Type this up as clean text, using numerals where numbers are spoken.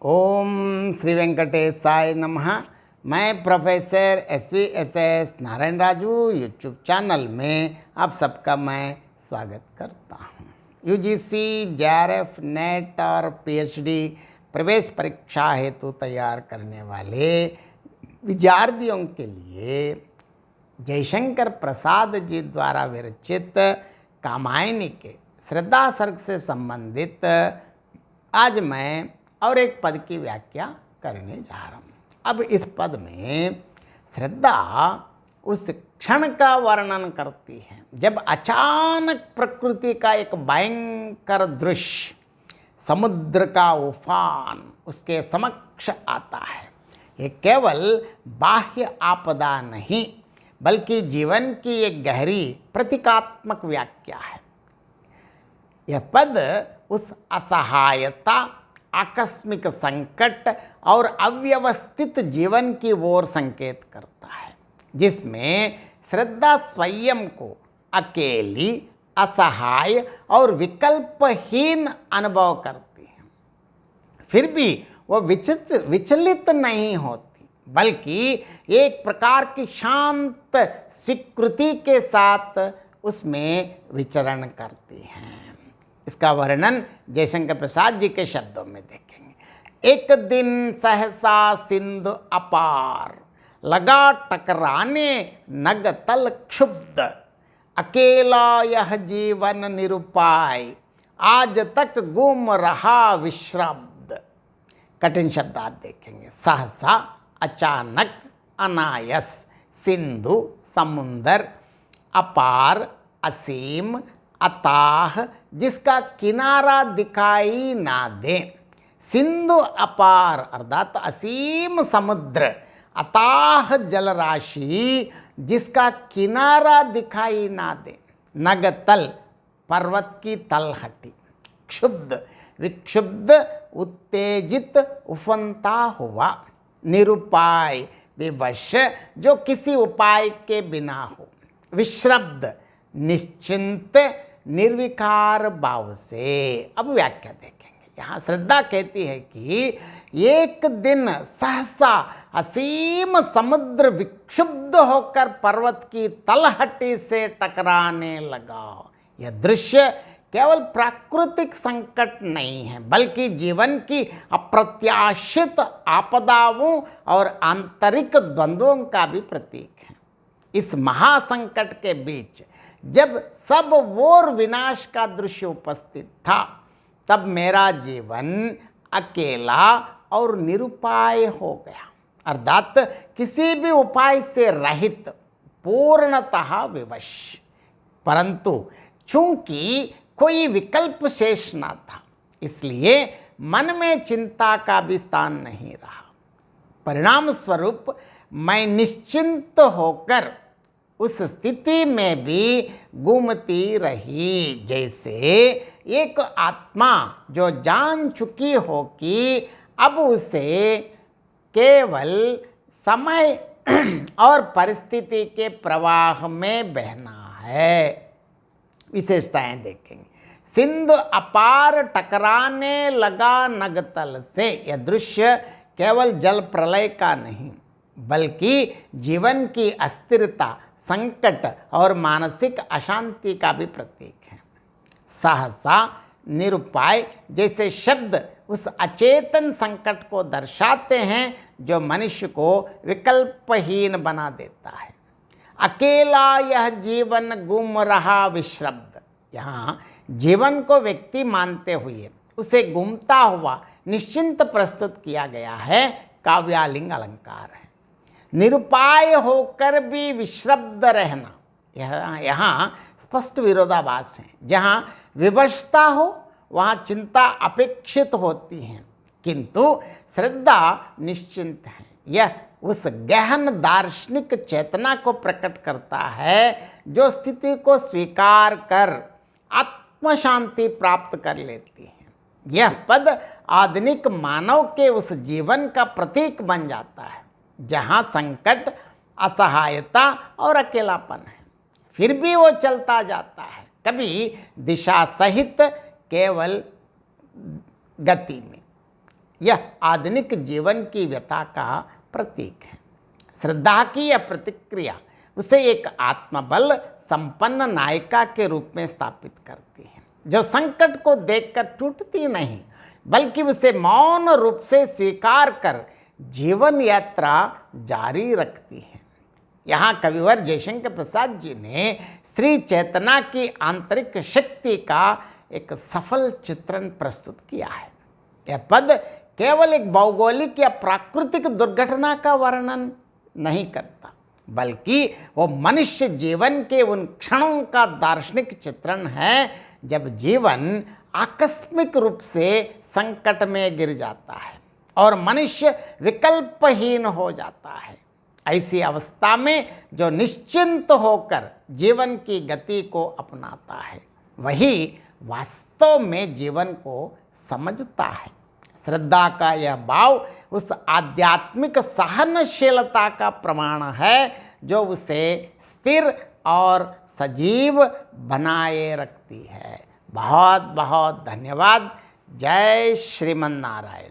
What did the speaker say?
ओम श्री वेंकटेशाय नमः। मैं professor SVSS Narayan Raju YouTube channel में आप सबका मैं स्वागत करता हूँ। UGC, JRF, नेट और PhD प्रवेश परीक्षा हेतु तैयार करने वाले विद्यार्थियों के लिए जयशंकर प्रसाद जी द्वारा विरचित कामायनी के श्रद्धा सर्ग से संबंधित आज मैं और एक पद की व्याख्या करने जा रहा हूँ। अब इस पद में श्रद्धा उस क्षण का वर्णन करती है जब अचानक प्रकृति का एक भयंकर दृश्य, समुद्र का उफान उसके समक्ष आता है। ये केवल बाह्य आपदा नहीं बल्कि जीवन की एक गहरी प्रतीकात्मक व्याख्या है। यह पद उस असहायता, आकस्मिक संकट और अव्यवस्थित जीवन की ओर संकेत करता है जिसमें श्रद्धा स्वयं को अकेली, असहाय और विकल्पहीन अनुभव करती है। फिर भी वह विचलित नहीं होती बल्कि एक प्रकार की शांत स्वीकृति के साथ उसमें विचरण करती हैं। इसका वर्णन जयशंकर प्रसाद जी के शब्दों में देखेंगे। एक दिन सहसा सिंधु अपार, लगा टकराने नग तल क्षुब्ध, अकेला यह जीवन निरुपाय, आज तक गुम रहा विश्रब्द। कठिन शब्द आप देखेंगे। सहसा अचानक, अनायस सिंधु समुंदर, अपार असीम, अताह जिसका किनारा दिखाई ना दे। सिंधु अपार अर्थात असीम समुद्र, अताह जलराशि जिसका किनारा दिखाई ना दे। नगतल पर्वत की तलहटी, क्षुब्ध विक्षुब्ध, उत्तेजित उफनता हुआ, निरुपाय विवश जो किसी उपाय के बिना हो, विश्रब्द निश्चिंत निर्विकार भाव से। अब व्याख्या देखेंगे। यहाँ श्रद्धा कहती है कि एक दिन सहसा असीम समुद्र विक्षुब्ध होकर पर्वत की तलहटी से टकराने लगा। यह दृश्य केवल प्राकृतिक संकट नहीं है बल्कि जीवन की अप्रत्याशित आपदाओं और आंतरिक द्वंद्वों का भी प्रतीक है। इस महासंकट के बीच जब सब ओर विनाश का दृश्य उपस्थित था तब मेरा जीवन अकेला और निरुपाय हो गया, अर्थात किसी भी उपाय से रहित, पूर्णतः विवश। परंतु चूंकि कोई विकल्प शेष न था इसलिए मन में चिंता का भी स्थान नहीं रहा। परिणाम स्वरूप मैं निश्चिंत होकर उस स्थिति में भी घूमती रही, जैसे एक आत्मा जो जान चुकी हो कि अब उसे केवल समय और परिस्थिति के प्रवाह में बहना है। विशेषताएं देखेंगे। सिंधु अपार टकराने लगा नगतल से। यह दृश्य केवल जल प्रलय का नहीं बल्कि जीवन की अस्थिरता, संकट और मानसिक अशांति का भी प्रतीक है। सहसा, निरुपाय जैसे शब्द उस अचेतन संकट को दर्शाते हैं जो मनुष्य को विकल्पहीन बना देता है। अकेला यह जीवन गुम रहा विश्रब्द। यहाँ जीवन को व्यक्ति मानते हुए उसे गुमता हुआ निश्चिंत प्रस्तुत किया गया है। काव्यालिंग अलंकार है। निरुपाय होकर भी विश्रब्द रहना, यहाँ स्पष्ट विरोधाभास है। जहाँ विवशता हो वहाँ चिंता अपेक्षित होती है किंतु श्रद्धा निश्चिंत है। यह उस गहन दार्शनिक चेतना को प्रकट करता है जो स्थिति को स्वीकार कर आत्मशांति प्राप्त कर लेती है। यह पद आधुनिक मानव के उस जीवन का प्रतीक बन जाता है जहाँ संकट, असहायता और अकेलापन है, फिर भी वो चलता जाता है, कभी दिशा सहित केवल गति में। यह आधुनिक जीवन की व्यथा का प्रतीक है। श्रद्धा की यह प्रतिक्रिया उसे एक आत्मबल संपन्न नायिका के रूप में स्थापित करती है, जो संकट को देखकर टूटती नहीं बल्कि उसे मौन रूप से स्वीकार कर जीवन यात्रा जारी रखती है। यहाँ कविवर जयशंकर प्रसाद जी ने श्री चेतना की आंतरिक शक्ति का एक सफल चित्रण प्रस्तुत किया है। यह पद केवल एक भौगोलिक या प्राकृतिक दुर्घटना का वर्णन नहीं करता, बल्कि वो मनुष्य जीवन के उन क्षणों का दार्शनिक चित्रण है जब जीवन आकस्मिक रूप से संकट में गिर जाता है और मनुष्य विकल्पहीन हो जाता है। ऐसी अवस्था में जो निश्चिंत होकर जीवन की गति को अपनाता है, वही वास्तव में जीवन को समझता है। श्रद्धा का यह भाव उस आध्यात्मिक सहनशीलता का प्रमाण है जो उसे स्थिर और सजीव बनाए रखती है। बहुत बहुत धन्यवाद। जय श्रीमन नारायण।